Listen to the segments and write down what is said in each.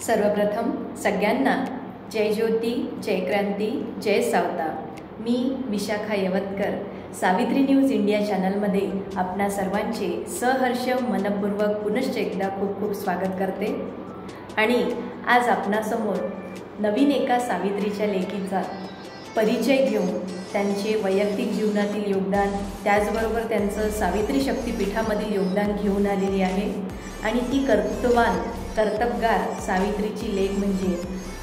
सर्वप्रथम सगळ्यांना जय ज्योती, जय क्रांती, जय सावता। मी Vishakha Yavatkar Savitri news India चॅनलमध्ये आपणा सर्वांचे सहर्ष मनपूर्वक पुनश्च एकदा खूप खूप स्वागत करते। आणि आज आपणासमोर नवीन एका सावित्रीच्या लेखीचा परिचय घेऊन त्यांचे वैयक्तिक जीवनातील योगदान, त्याचबरोबर त्यांचं सावित्री शक्तिपीठामधील योगदान घेऊन आलेली आहे। आणि ती कर्तृत्ववान कर्तबगार सावित्रीची लेक म्हणजे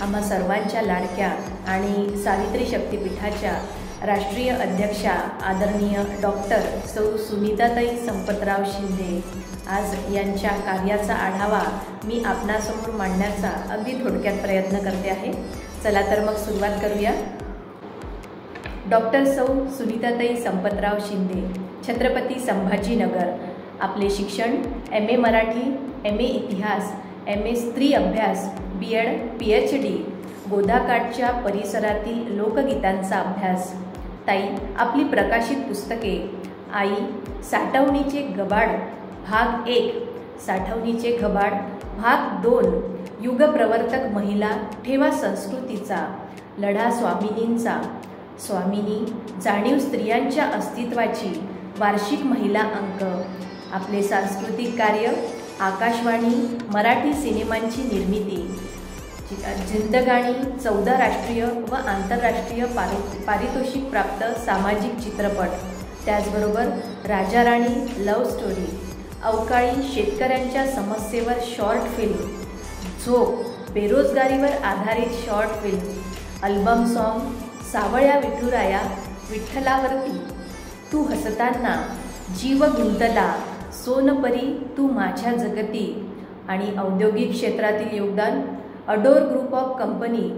आम्हा सर्वांच्या लाडक्या आणि सावित्री शक्तिपीठाच्या राष्ट्रीय अध्यक्षा आदरणीय डॉक्टर सौ सुनीताताई संपतराव शिंदे। आज यांच्या कार्याचा आढावा मी आपणासमोर मांडण्याचा अगदी थोडक्यात प्रयत्न करते आहे। चला तर मग सुरुवात करूया। डॉक्टर सौ सुनीताताई संपतराव शिंदे, छत्रपती संभाजीनगर। आपले शिक्षण MA मराठी, MA इतिहास, MA स्त्री अभ्यास, BEd, PhD, गोदाकाठच्या परिसरातील लोकगीतांचा अभ्यास। ताई आपली प्रकाशित पुस्तके आई, साठवणीचे घबाड भाग 1, साठवणीचे घबाड भाग 2, युगप्रवर्तक महिला ठेवा संस्कृतीचा, लढा स्वामिनींचा, स्वामिनी जाणीव स्त्रियांच्या अस्तित्वाची, वार्षिक महिला अंक। आपले सांस्कृतिक कार्य आकाशवाणी मराठी सिनेमांची निर्मिती, जिंदगाणी 14 राष्ट्रीय व आंतरराष्ट्रीय पारितोषिक प्राप्त सामाजिक चित्रपट, त्याचबरोबर राजा राणी लव्ह स्टोरी, अवकाळी शेतकऱ्यांच्या समस्येवर शॉर्ट फिल्म, झोप बेरोजगारीवर आधारित शॉर्ट फिल्म, अल्बम सॉन्ग सावळ्या विठुराया विठ्ठलावरती, तू हसताना, जीव गुंतला, सोनपरी तू माझ्या जगती। आणि औद्योगिक क्षेत्रातील योगदान adore group of company,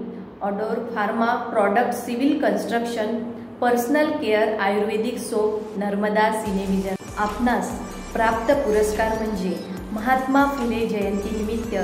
adore pharma product, civil construction, personal care, Ayurvedic soap, Narmada Cinevision. आपणास प्राप्त पुरस्कार म्हणजे महात्मा फुले जयंतीनिमित्त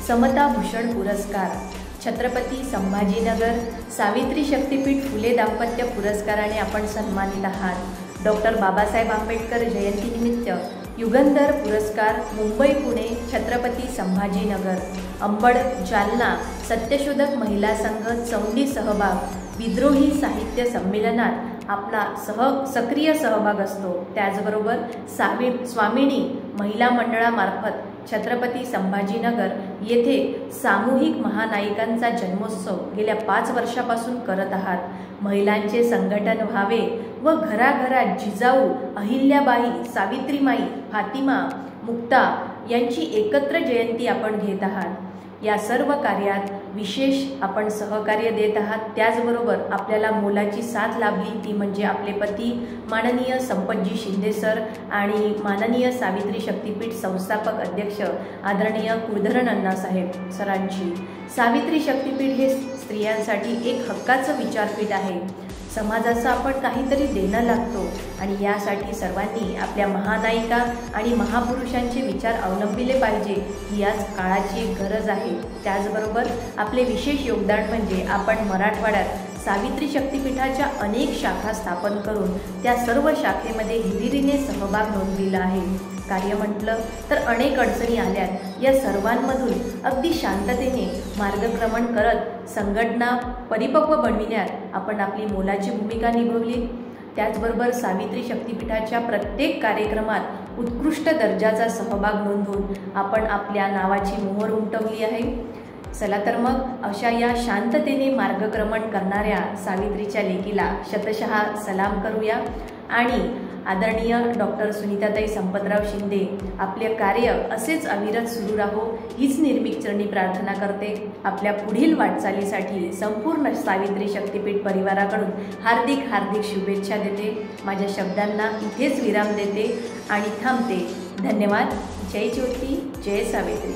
समताभूषण पुरस्कार, छत्रपती संभाजीनगर सावित्री शक्तिपीठ फुले दाम्पत्य पुरस्काराने आपण सन्मानित आहात। डॉक्टर बाबासाहेब आंबेडकर जयंतीनिमित्त युगंधर पुरस्कार, मुंबई पुणे छत्रपती संभाजीनगर, अंबड जालना सत्यशोधक महिला संघ चौंडी सहभाग, विद्रोही साहित्य संमेलनात आपला सक्रिय सहभाग असतो। त्याचबरोबर स्वामिनी महिला मंडळामार्फत छत्रपती संभाजीनगर येथे सामूहिक महानायिकांचा जन्मोत्सव गेल्या 5 वर्षापासून करत आहात। महिलांचे संघटन व्हावे व घराघरात जिजाऊ, अहिल्याबाई, सावित्रीमाई, फातिमा, मुक्ता यांची एकत्र जयंती आपण घेत आहात। या सर्व कार्यात विशेष आपण सहकार्य देत आहात। त्याचबरोबर आपल्याला मोलाची साथ लाभली ती म्हणजे आपले पती माननीय संपतजी शिंदे सर आणि माननीय सावित्री शक्तिपीठ संस्थापक अध्यक्ष आदरणीय कुलधरण अण्णासाहेब सरांची। सावित्री शक्तिपीठ हे स्त्रियांसाठी एक हक्काचं विचारपीठ आहे। समाजाचं आपण काहीतरी देणं लागतो आणि यासाठी सर्वांनी आपल्या महानायिका आणि महापुरुषांचे विचार अवलंबिले पाहिजे, ही आज काळाची गरज आहे। त्याचबरोबर आपले विशेष योगदान म्हणजे आपण मराठवाड्यात सावित्री शक्तिपीठाच्या अनेक शाखा स्थापन करून त्या सर्व शाखेमध्ये हिरिरीने सहभाग नोंदविला आहे। कार्य म्हटलं तर अनेक अडचणी आल्यात, या सर्वांमधून अगदी शांततेने मार्गक्रमण करत संघटना परिपक्व बनविण्यात आपण आपली मोलाची भूमिका निभावली। त्याचबरोबर सावित्री शक्तिपीठाच्या प्रत्येक कार्यक्रमात उत्कृष्ट दर्जाचा सहभाग नोंदवून आपण आपल्या नावाची मोहर उमटवली आहे। चला तर मग अशा या शांततेने मार्गक्रमण करणाऱ्या सावित्रीच्या लेकीला शतशः सलाम करूया। आणि आदरणीय डॉक्टर सुनीताताई संपतराव शिंदे आपले कार्य असेच अविरत सुरू राहो हीच निर्भीकचरणी प्रार्थना करते। आपल्या पुढील वाटचालीसाठी संपूर्ण सावित्री शक्तिपीठ परिवाराकडून हार्दिक हार्दिक शुभेच्छा देते। माझ्या शब्दांना इथेच विराम देते आणि थांबते। धन्यवाद। जय ज्योती, जय सावित्री।